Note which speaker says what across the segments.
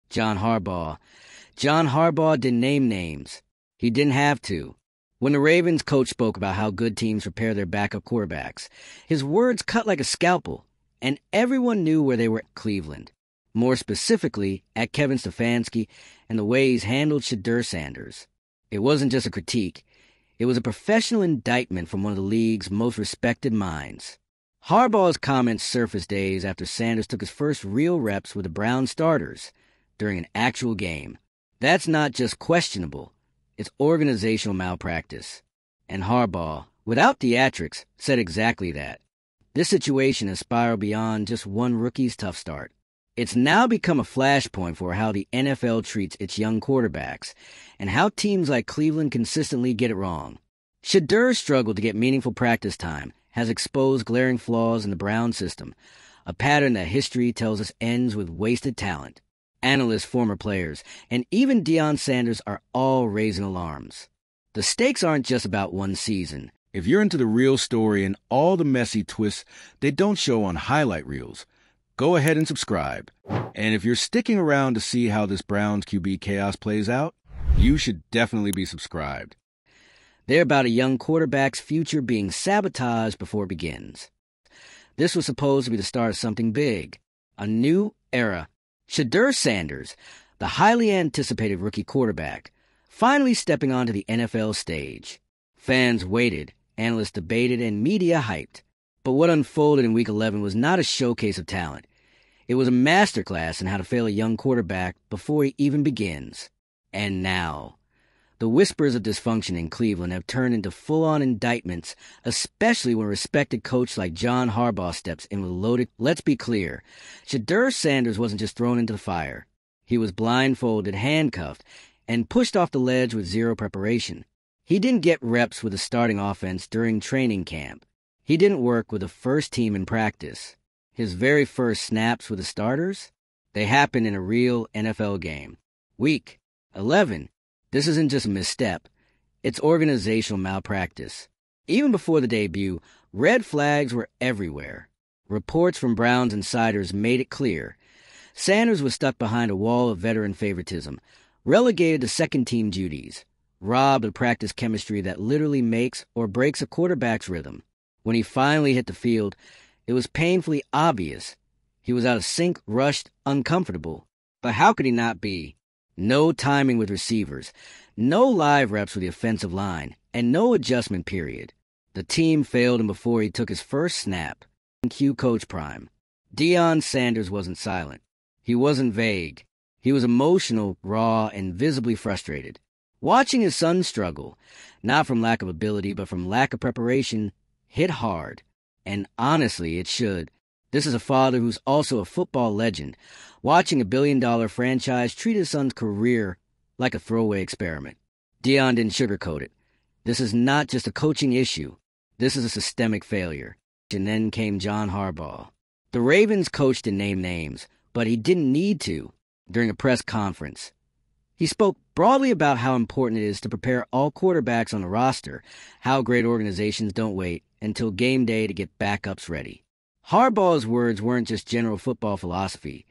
Speaker 1: John Harbaugh. John Harbaugh didn't name names. He didn't have to. When the Ravens coach spoke about how good teams prepare their backup quarterbacks, his words cut like a scalpel, and everyone knew where they were at Cleveland. More specifically, at Kevin Stefanski and the way he's handled Shedeur Sanders. It wasn't just a critique. It was a professional indictment from one of the league's most respected minds. Harbaugh's comments surfaced days after Sanders took his first real reps with the Brown starters during an actual game. That's not just questionable. It's organizational malpractice. And Harbaugh, without theatrics, said exactly that. This situation has spiraled beyond just one rookie's tough start. It's now become a flashpoint for how the NFL treats its young quarterbacks and how teams like Cleveland consistently get it wrong. Shedeur's struggle to get meaningful practice time has exposed glaring flaws in the Brown system, a pattern that history tells us ends with wasted talent. Analysts, former players, and even Deion Sanders are all raising alarms. The stakes aren't just about one season.
Speaker 2: If you're into the real story and all the messy twists they don't show on highlight reels, go ahead and subscribe. And if you're sticking around to see how this Browns QB chaos plays out, you should definitely be subscribed.
Speaker 1: They're about a young quarterback's future being sabotaged before it begins. This was supposed to be the start of something big, a new era. Shedeur Sanders, the highly anticipated rookie quarterback, finally stepping onto the NFL stage. Fans waited, analysts debated, and media hyped. But what unfolded in Week 11 was not a showcase of talent. It was a masterclass in how to fail a young quarterback before he even begins. And now, the whispers of dysfunction in Cleveland have turned into full-on indictments, especially when a respected coach like John Harbaugh steps in with a loaded. Let's be clear, Shedeur Sanders wasn't just thrown into the fire. He was blindfolded, handcuffed, and pushed off the ledge with zero preparation. He didn't get reps with the starting offense during training camp. He didn't work with the first team in practice. His very first snaps with the starters, they happened in a real NFL game. Week 11. This isn't just a misstep. It's organizational malpractice. Even before the debut, red flags were everywhere. Reports from Browns insiders made it clear. Sanders was stuck behind a wall of veteran favoritism, relegated to second-team duties, robbed of practice chemistry that literally makes or breaks a quarterback's rhythm. When he finally hit the field, it was painfully obvious. He was out of sync, rushed, uncomfortable. But how could he not be? No timing with receivers, no live reps with the offensive line, and no adjustment period. The team failed him before he took his first snap. Cue Coach Prime. Deion Sanders wasn't silent. He wasn't vague. He was emotional, raw, and visibly frustrated. Watching his son struggle, not from lack of ability, but from lack of preparation, hit hard. And honestly, it should. This is a father who's also a football legend, watching a billion-dollar franchise treat his son's career like a throwaway experiment. Deion didn't sugarcoat it. This is not just a coaching issue. This is a systemic failure. And then came John Harbaugh. The Ravens coach didn't name names, but he didn't need to. During a press conference, he spoke broadly about how important it is to prepare all quarterbacks on the roster, how great organizations don't wait until game day to get backups ready. Harbaugh's words weren't just general football philosophy.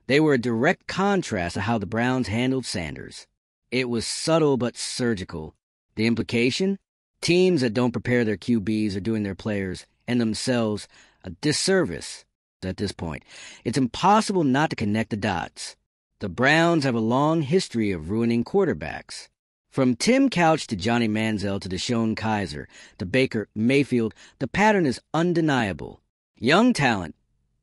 Speaker 1: They were a direct contrast to how the Browns handled Sanders. It was subtle but surgical. The implication? Teams that don't prepare their QBs are doing their players and themselves a disservice at this point. It's impossible not to connect the dots. The Browns have a long history of ruining quarterbacks. From Tim Couch to Johnny Manziel to Deshaun Kaiser to Baker Mayfield, the pattern is undeniable. Young talent,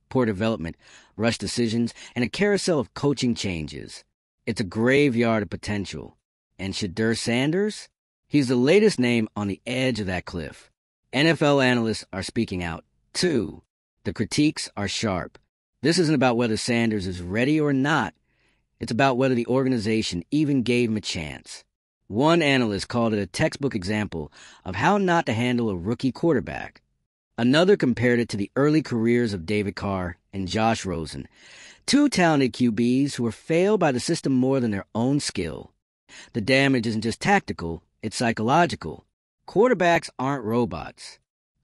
Speaker 1: poor development, rushed decisions, and a carousel of coaching changes. It's a graveyard of potential. And Shedeur Sanders? He's the latest name on the edge of that cliff. NFL analysts are speaking out, too. The critiques are sharp. This isn't about whether Sanders is ready or not. It's about whether the organization even gave him a chance. One analyst called it a textbook example of how not to handle a rookie quarterback. Another compared it to the early careers of David Carr and Josh Rosen, two talented QBs who were failed by the system more than their own skill. The damage isn't just tactical, it's psychological. Quarterbacks aren't robots.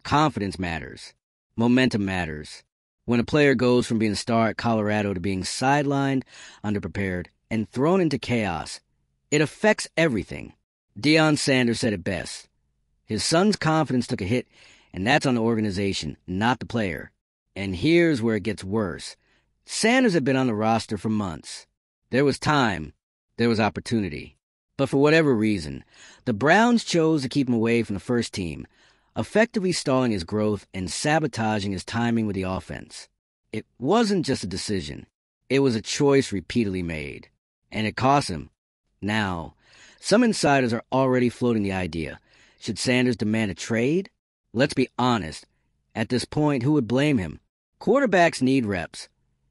Speaker 1: Confidence matters. Momentum matters. When a player goes from being a star at Colorado to being sidelined, underprepared, and thrown into chaos, it affects everything. Deion Sanders said it best. His son's confidence took a hit, and that's on the organization, not the player. And here's where it gets worse. Sanders had been on the roster for months. There was time. There was opportunity. But for whatever reason, the Browns chose to keep him away from the first team, effectively stalling his growth and sabotaging his timing with the offense. It wasn't just a decision. It was a choice repeatedly made. And it cost him. Now, some insiders are already floating the idea. Should Sanders demand a trade? Let's be honest. At this point, who would blame him? Quarterbacks need reps,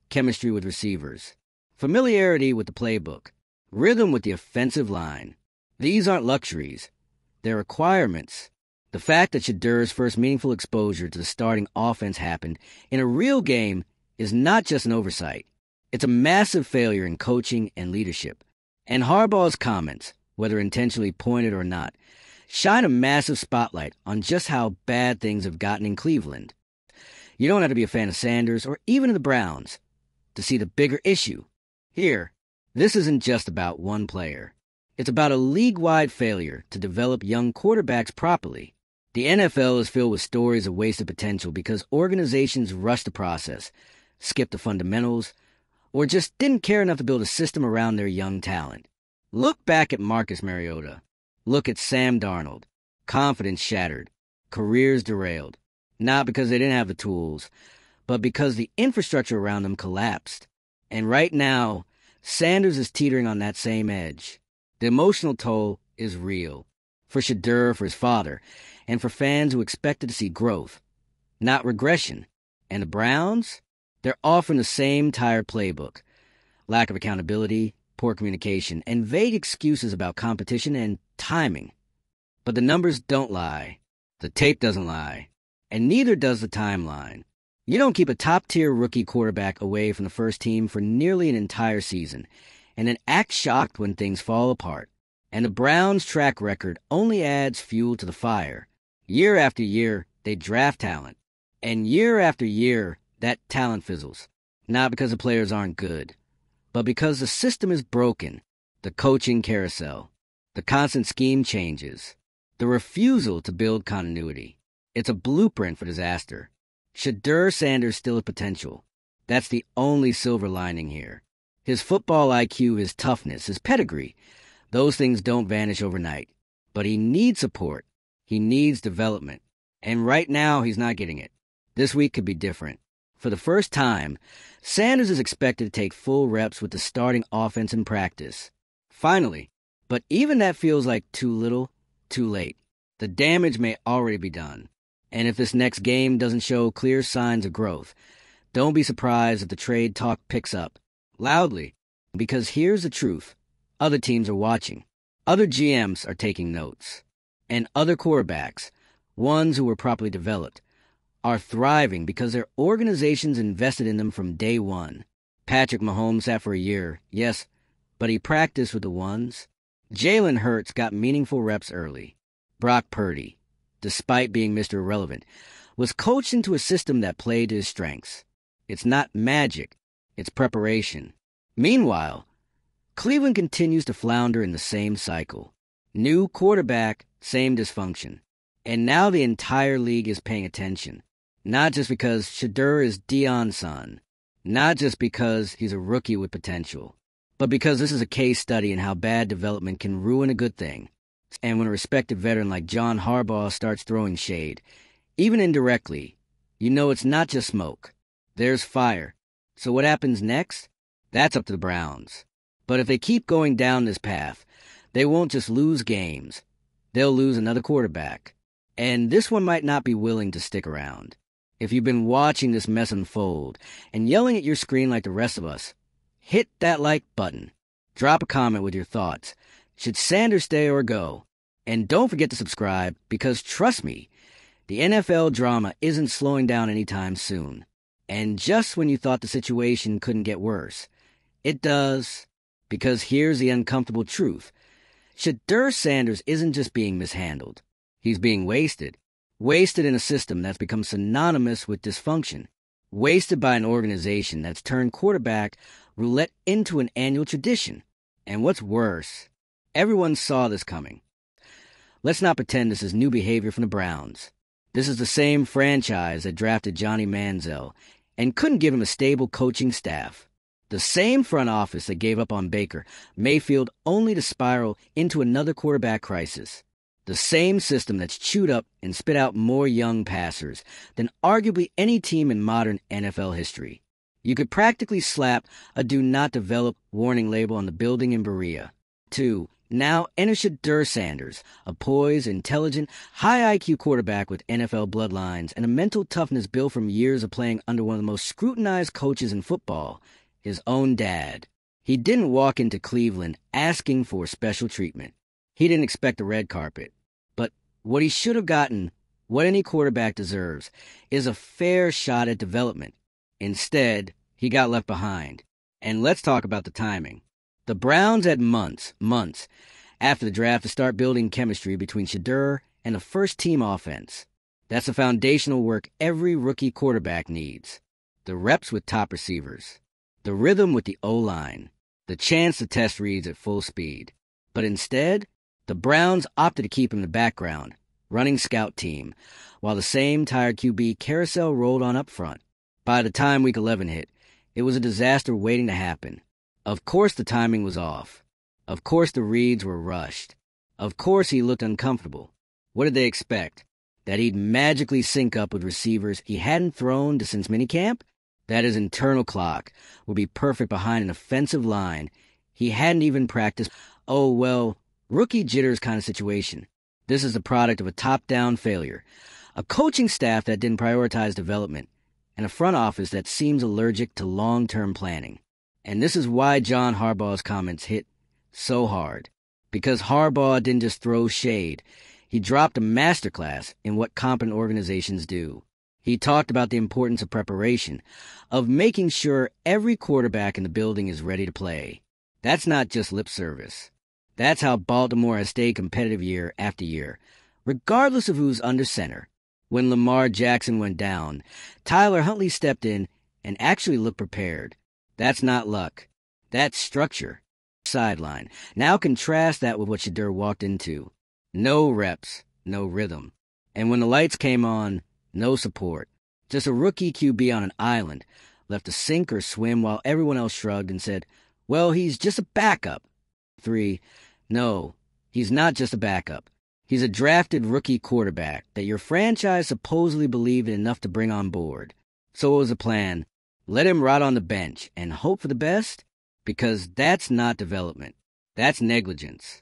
Speaker 1: chemistry with receivers, familiarity with the playbook, rhythm with the offensive line. These aren't luxuries. They're requirements. The fact that Shedeur's first meaningful exposure to the starting offense happened in a real game is not just an oversight. It's a massive failure in coaching and leadership. And Harbaugh's comments, whether intentionally pointed or not, shine a massive spotlight on just how bad things have gotten in Cleveland. You don't have to be a fan of Sanders or even of the Browns to see the bigger issue. Here, this isn't just about one player. It's about a league-wide failure to develop young quarterbacks properly. The NFL is filled with stories of wasted potential because organizations rushed the process, skipped the fundamentals, or just didn't care enough to build a system around their young talent. Look back at Marcus Mariota. Look at Sam Darnold. Confidence shattered. Careers derailed. Not because they didn't have the tools, but because the infrastructure around them collapsed. And right now, Sanders is teetering on that same edge. The emotional toll is real. For Shedeur, for his father, and for fans who expected to see growth, not regression. And the Browns? They're offering the same tired playbook. Lack of accountability, poor communication, and vague excuses about competition and timing. But the numbers don't lie. The tape doesn't lie. And neither does the timeline. You don't keep a top-tier rookie quarterback away from the first team for nearly an entire season, and then act shocked when things fall apart. And the Browns' track record only adds fuel to the fire. Year after year, they draft talent. And year after year, that talent fizzles. Not because the players aren't good, but because the system is broken. The coaching carousel, the constant scheme changes, the refusal to build continuity. It's a blueprint for disaster. Shedeur Sanders still has potential. That's the only silver lining here. His football IQ, his toughness, his pedigree, those things don't vanish overnight. But he needs support. He needs development. And right now, he's not getting it. This week could be different. For the first time, Sanders is expected to take full reps with the starting offense in practice. Finally. But even that feels like too little, too late. The damage may already be done. And if this next game doesn't show clear signs of growth, don't be surprised if the trade talk picks up loudly. Because here's the truth. Other teams are watching. Other GMs are taking notes. And other quarterbacks, ones who were properly developed, are thriving because their organizations invested in them from day one. Patrick Mahomes sat for a year, yes, but he practiced with the ones. Jalen Hurts got meaningful reps early. Brock Purdy, despite being Mr. Irrelevant, was coached into a system that played to his strengths. It's not magic, it's preparation. Meanwhile, Cleveland continues to flounder in the same cycle. New quarterback, same dysfunction. And now the entire league is paying attention. Not just because Shedeur is Deion's son. Not just because he's a rookie with potential. But because this is a case study in how bad development can ruin a good thing. And when a respected veteran like John Harbaugh starts throwing shade, even indirectly, you know it's not just smoke. There's fire. So what happens next? That's up to the Browns. But if they keep going down this path, they won't just lose games. They'll lose another quarterback. And this one might not be willing to stick around. If you've been watching this mess unfold and yelling at your screen like the rest of us, hit that like button. Drop a comment with your thoughts. Should Sanders stay or go? And don't forget to subscribe because, trust me, the NFL drama isn't slowing down anytime soon. And just when you thought the situation couldn't get worse, it does. Because here's the uncomfortable truth. Shedeur Sanders isn't just being mishandled. He's being wasted. Wasted in a system that's become synonymous with dysfunction. Wasted by an organization that's turned quarterback roulette into an annual tradition. And what's worse, everyone saw this coming. Let's not pretend this is new behavior from the Browns. This is the same franchise that drafted Johnny Manziel and couldn't give him a stable coaching staff. The same front office that gave up on Baker Mayfield only to spiral into another quarterback crisis. The same system that's chewed up and spit out more young passers than arguably any team in modern NFL history. You could practically slap a do not develop warning label on the building in Berea. 2. Now enter Shedeur Sanders, a poised, intelligent, high IQ quarterback with NFL bloodlines and a mental toughness built from years of playing under one of the most scrutinized coaches in football, his own dad. He didn't walk into Cleveland asking for special treatment. He didn't expect a red carpet. But what he should have gotten, what any quarterback deserves, is a fair shot at development. Instead, he got left behind. And let's talk about the timing. The Browns had months after the draft to start building chemistry between Shedeur and the first-team offense. That's the foundational work every rookie quarterback needs. The reps with top receivers. The rhythm with the O-line. The chance to test reads at full speed. But instead, the Browns opted to keep him in the background, running scout team, while the same tired QB carousel rolled on up front. By the time Week 11 hit, it was a disaster waiting to happen. Of course the timing was off. Of course the reads were rushed. Of course he looked uncomfortable. What did they expect? That he'd magically sync up with receivers he hadn't thrown to since minicamp? That his internal clock would be perfect behind an offensive line he hadn't even practiced? Oh, well, rookie jitters kind of situation. This is the product of a top-down failure, a coaching staff that didn't prioritize development, and a front office that seems allergic to long-term planning. And this is why John Harbaugh's comments hit so hard. Because Harbaugh didn't just throw shade. He dropped a masterclass in what competent organizations do. He talked about the importance of preparation, of making sure every quarterback in the building is ready to play. That's not just lip service. That's how Baltimore has stayed competitive year after year, regardless of who's under center. When Lamar Jackson went down, Tyler Huntley stepped in and actually looked prepared. That's not luck. That's structure. Sideline. Now contrast that with what Shedeur walked into. No reps, no rhythm. And when the lights came on, no support. Just a rookie QB on an island, left to sink or swim while everyone else shrugged and said, well, he's just a backup. 3. No, he's not just a backup. He's a drafted rookie quarterback that your franchise supposedly believed in enough to bring on board. So what was the plan? Let him rot on the bench and hope for the best? Because that's not development. That's negligence.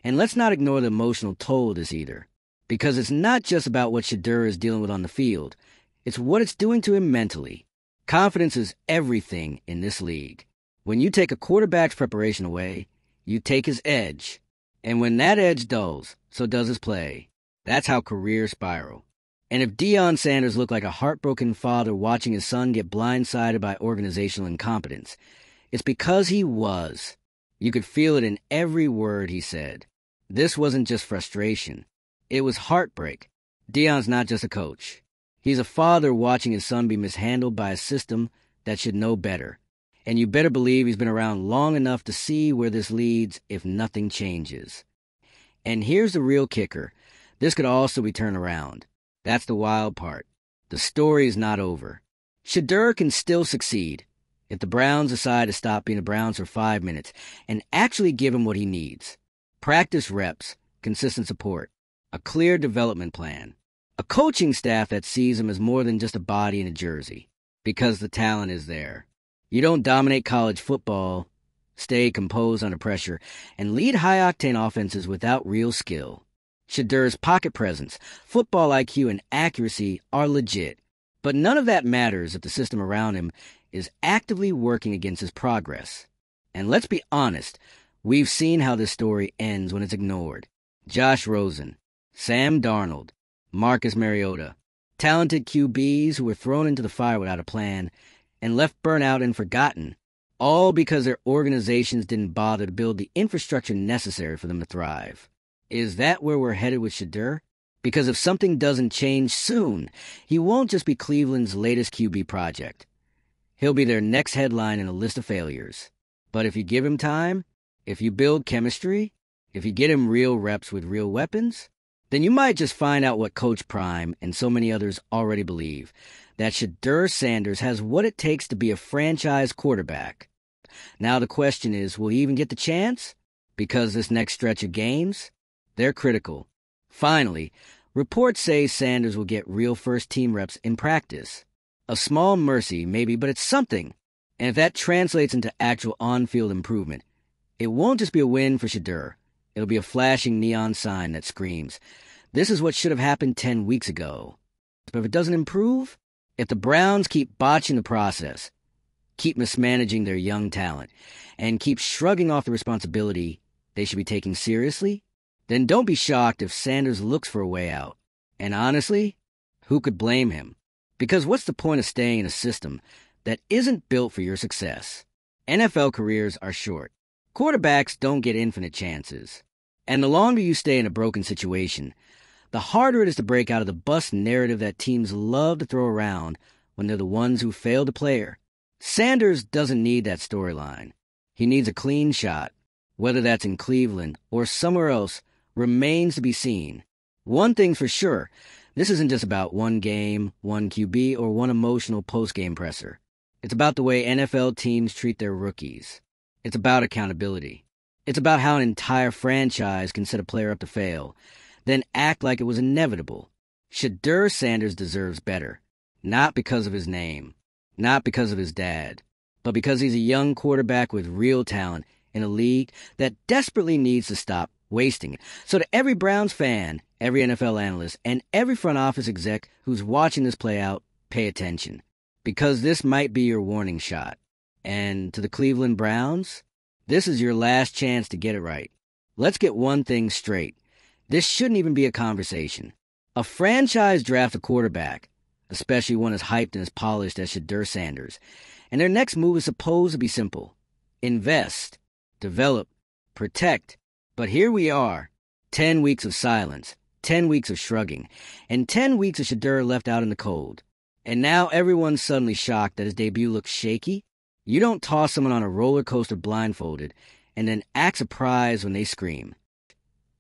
Speaker 1: And let's not ignore the emotional toll of this either. Because it's not just about what Shedeur is dealing with on the field. It's what it's doing to him mentally. Confidence is everything in this league. When you take a quarterback's preparation away, you take his edge. And when that edge dulls, so does his play. That's how careers spiral. And if Deion Sanders looked like a heartbroken father watching his son get blindsided by organizational incompetence, it's because he was. You could feel it in every word he said. This wasn't just frustration. It was heartbreak. Deion's not just a coach. He's a father watching his son be mishandled by a system that should know better. And you better believe he's been around long enough to see where this leads if nothing changes. And here's the real kicker. This could also be turned around. That's the wild part. The story is not over. Shedeur can still succeed if the Browns decide to stop being the Browns for 5 minutes and actually give him what he needs. Practice reps, consistent support, a clear development plan, a coaching staff that sees him as more than just a body in a jersey, because the talent is there. You don't dominate college football, stay composed under pressure, and lead high-octane offenses without real skill. Shedeur's pocket presence, football IQ, and accuracy are legit, but none of that matters if the system around him is actively working against his progress. And let's be honest, we've seen how this story ends when it's ignored. Josh Rosen, Sam Darnold, Marcus Mariota, talented QBs who were thrown into the fire without a plan and left burnt out and forgotten, all because their organizations didn't bother to build the infrastructure necessary for them to thrive. Is that where we're headed with Shedeur? Because if something doesn't change soon, he won't just be Cleveland's latest QB project. He'll be their next headline in a list of failures. But if you give him time, if you build chemistry, if you get him real reps with real weapons, then you might just find out what Coach Prime and so many others already believe, that Shedeur Sanders has what it takes to be a franchise quarterback. Now the question is, will he even get the chance? Because this next stretch of games, they're critical. Finally, reports say Sanders will get real first-team reps in practice. A small mercy, maybe, but it's something. And if that translates into actual on-field improvement, it won't just be a win for Shedeur. It'll be a flashing neon sign that screams, this is what should have happened 10 weeks ago. But if it doesn't improve, if the Browns keep botching the process, keep mismanaging their young talent, and keep shrugging off the responsibility they should be taking seriously, then don't be shocked if Sanders looks for a way out. And honestly, who could blame him? Because what's the point of staying in a system that isn't built for your success? NFL careers are short. Quarterbacks don't get infinite chances. And the longer you stay in a broken situation, the harder it is to break out of the bust narrative that teams love to throw around when they're the ones who fail to play her. Sanders doesn't need that storyline. He needs a clean shot. Whether that's in Cleveland or somewhere else remains to be seen. One thing's for sure, this isn't just about one game, one QB, or one emotional post-game presser. It's about the way NFL teams treat their rookies. It's about accountability. It's about how an entire franchise can set a player up to fail, then act like it was inevitable. Shedeur Sanders deserves better. Not because of his name, not because of his dad, but because he's a young quarterback with real talent in a league that desperately needs to stop wasting it. So to every Browns fan, every NFL analyst, and every front office exec who's watching this play out, pay attention. Because this might be your warning shot. And to the Cleveland Browns, this is your last chance to get it right. Let's get one thing straight. This shouldn't even be a conversation. A franchise drafts a quarterback, especially one as hyped and as polished as Shedeur Sanders, and their next move is supposed to be simple. Invest, develop, protect. But here we are, 10 weeks of silence, 10 weeks of shrugging, and 10 weeks of Shedeur left out in the cold. And now everyone's suddenly shocked that his debut looks shaky. You don't toss someone on a roller coaster blindfolded and then act surprised when they scream.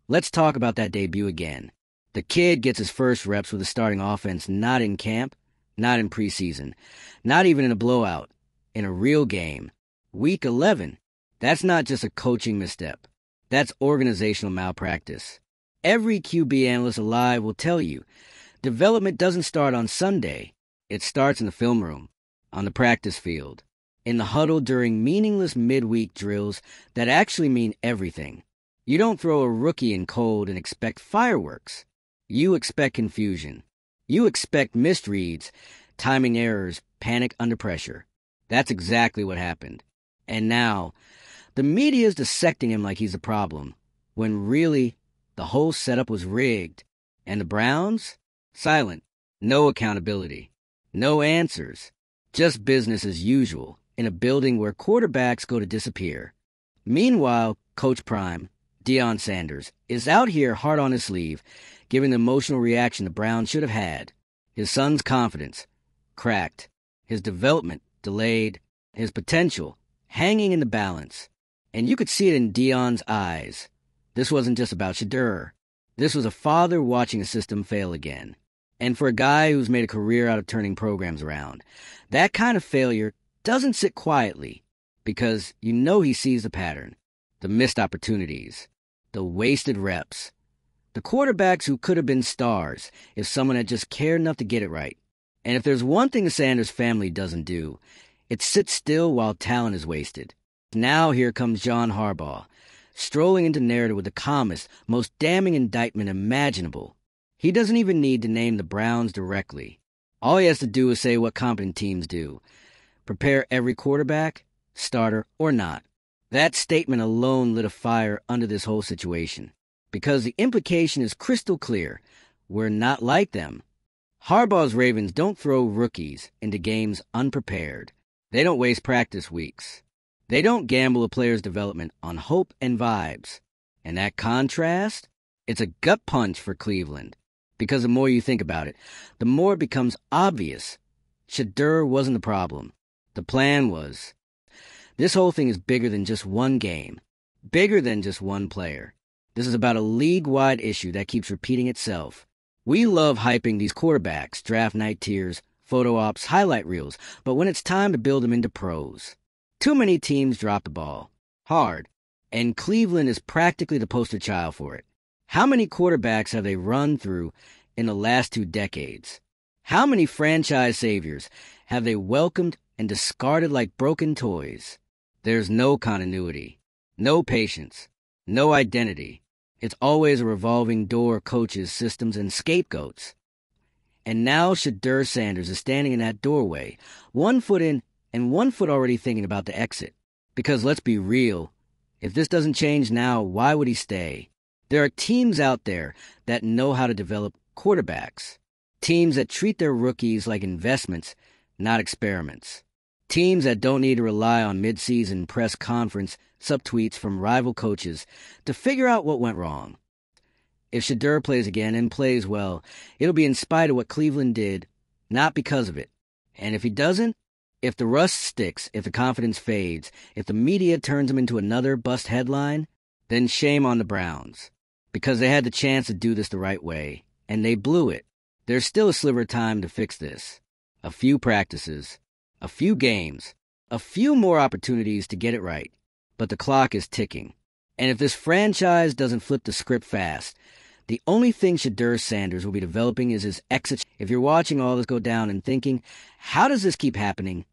Speaker 1: Let's talk about that debut again. The kid gets his first reps with the starting offense not in camp, not in preseason, not even in a blowout, in a real game. Week 11. That's not just a coaching misstep. That's organizational malpractice. Every QB analyst alive will tell you, development doesn't start on Sunday. It starts in the film room, on the practice field, in the huddle during meaningless midweek drills that actually mean everything. You don't throw a rookie in cold and expect fireworks. You expect confusion. You expect misreads, timing errors, panic under pressure. That's exactly what happened. And now, the media is dissecting him like he's a problem, when really, the whole setup was rigged. And the Browns? Silent. No accountability. No answers. Just business as usual in a building where quarterbacks go to disappear. Meanwhile, Coach Prime, Deion Sanders, is out here hard on his sleeve, giving the emotional reaction the Browns should have had. His son's confidence, cracked. His development, delayed. His potential, hanging in the balance. And you could see it in Deion's eyes. This wasn't just about Shedeur. This was a father watching a system fail again. And for a guy who's made a career out of turning programs around, that kind of failure doesn't sit quietly, because you know he sees the pattern, the missed opportunities, the wasted reps, the quarterbacks who could have been stars if someone had just cared enough to get it right. And if there's one thing the Sanders family doesn't do, it's sit still while talent is wasted. Now here comes John Harbaugh, strolling into narrative with the calmest, most damning indictment imaginable. He doesn't even need to name the Browns directly. All he has to do is say what competent teams do. Prepare every quarterback, starter or not. That statement alone lit a fire under this whole situation. Because the implication is crystal clear. We're not like them. Harbaugh's Ravens don't throw rookies into games unprepared. They don't waste practice weeks. They don't gamble a player's development on hope and vibes. And that contrast? It's a gut punch for Cleveland. Because the more you think about it, the more it becomes obvious. Shedeur wasn't the problem. The plan was. This whole thing is bigger than just one game, bigger than just one player. This is about a league-wide issue that keeps repeating itself. We love hyping these quarterbacks, draft night tiers, photo ops, highlight reels, but when it's time to build them into pros, too many teams drop the ball. Hard. And Cleveland is practically the poster child for it. How many quarterbacks have they run through in the last 2 decades? How many franchise saviors have they welcomed and discarded like broken toys? There's no continuity, no patience, no identity. It's always a revolving door of coaches, systems, and scapegoats. And now Shedeur Sanders is standing in that doorway, 1 foot in and 1 foot already thinking about the exit. Because let's be real, if this doesn't change now, why would he stay? There are teams out there that know how to develop quarterbacks. Teams that treat their rookies like investments, not experiments. Teams that don't need to rely on mid-season press conference subtweets from rival coaches to figure out what went wrong. If Shedeur plays again and plays well, it'll be in spite of what Cleveland did, not because of it. And if he doesn't, if the rust sticks, if the confidence fades, if the media turns him into another bust headline, then shame on the Browns. Because they had the chance to do this the right way, and they blew it. There's still a sliver of time to fix this. A few practices, a few games, a few more opportunities to get it right. But the clock is ticking. And if this franchise doesn't flip the script fast, the only thing Shedeur Sanders will be developing is his exit. If you're watching all this go down and thinking, how does this keep happening?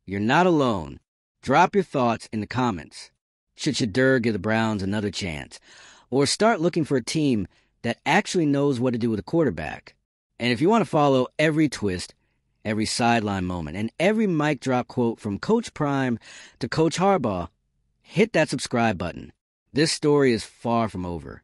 Speaker 1: You're not alone. Drop your thoughts in the comments. Should Shedeur give the Browns another chance? Or start looking for a team that actually knows what to do with a quarterback? And if you want to follow every twist, every sideline moment, and every mic drop quote from Coach Prime to Coach Harbaugh, hit that subscribe button. This story is far from over.